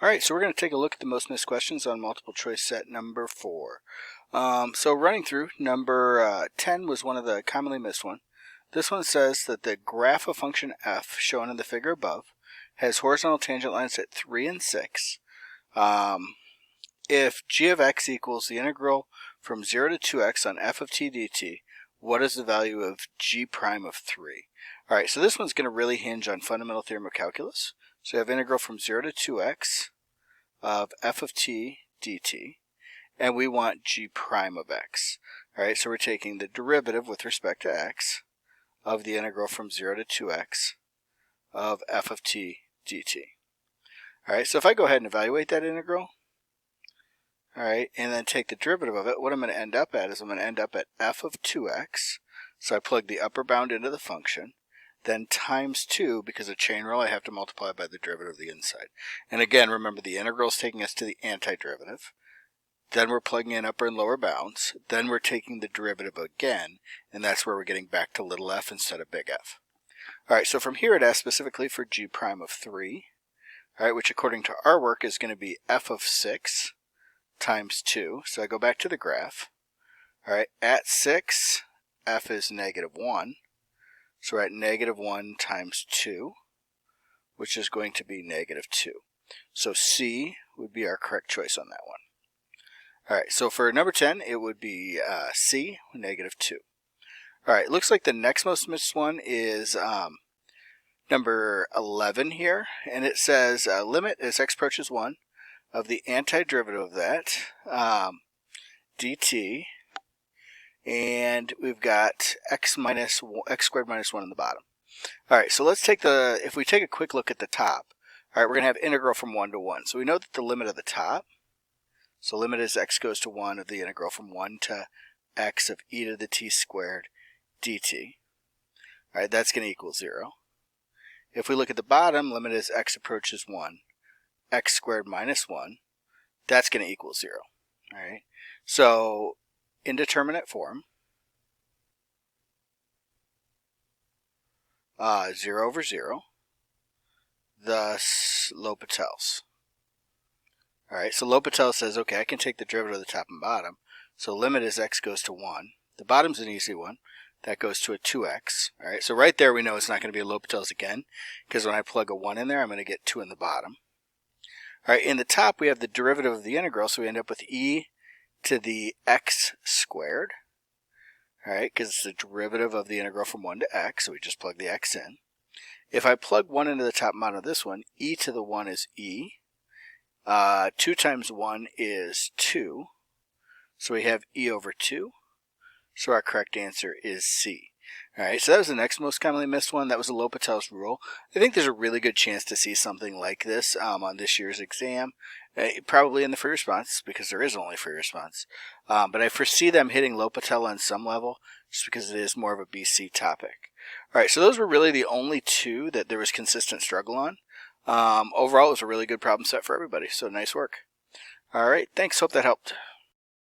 Alright, so we're going to take a look at the most missed questions on multiple choice set number 4. So running through, number 10 was one of the commonly missed one. This one says that the graph of function f, shown in the figure above, has horizontal tangent lines at 3 and 6. If g of x equals the integral from 0 to 2x on f of t dt, what is the value of g prime of 3? Alright, so this one's going to really hinge on fundamental theorem of calculus. So we have integral from 0 to 2x of f of t dt, and we want g prime of x. Alright, so we're taking the derivative with respect to x of the integral from 0 to 2x of f of t dt. Alright, so if I go ahead and evaluate that integral, alright, and then take the derivative of it, what I'm going to end up at is I'm going to end up at f of 2x. So I plug the upper bound into the function, then times 2, because of chain rule I have to multiply by the derivative of the inside. And again, remember the integral is taking us to the antiderivative. Then we're plugging in upper and lower bounds. Then we're taking the derivative again, and that's where we're getting back to little f instead of big F. Alright, so from here it asks specifically for g prime of 3, alright, which according to our work is going to be f of 6 times 2. So I go back to the graph. Alright, at 6, f is negative 1. So we're at negative 1 times 2, which is going to be negative 2. So C would be our correct choice on that one. Alright, so for number 10, it would be C, negative 2. Alright, looks like the next most missed one is number 11 here, and it says limit as x approaches 1 of the antiderivative of that, dt, and we've got x squared minus 1 in the bottom. Alright, so let's take if we take a quick look at the top, alright, we're going to have integral from 1 to 1. So we know that the limit of the top, so limit as x goes to 1 of the integral from 1 to x of e to the t squared dt. Alright, that's going to equal 0. If we look at the bottom, limit as x approaches 1, x squared minus 1, that's going to equal 0. Alright, so indeterminate form, 0 over 0, thus L'Hopital's. Alright, so L'Hopital says, okay, I can take the derivative of the top and bottom, so limit as x goes to 1. The bottom's an easy one. That goes to a 2x. Alright, so right there we know it's not going to be a L'Hopital's again, because when I plug a 1 in there, I'm going to get 2 in the bottom. Alright, in the top we have the derivative of the integral, so we end up with e to the x squared. Alright, because it's the derivative of the integral from 1 to x, so we just plug the x in. If I plug 1 into the top and bottom of this one, e to the 1 is e. 2 times 1 is 2. So we have e over 2. So our correct answer is C. Alright, so that was the next most commonly missed one. That was a L'Hopital's rule. I think there's a really good chance to see something like this on this year's exam. Probably in the free response, because there is only free response. But I foresee them hitting L'Hopital on some level, just because it is more of a BC topic. Alright, so those were really the only two that there was consistent struggle on. Overall, it was a really good problem set for everybody, so nice work. Alright, thanks. Hope that helped.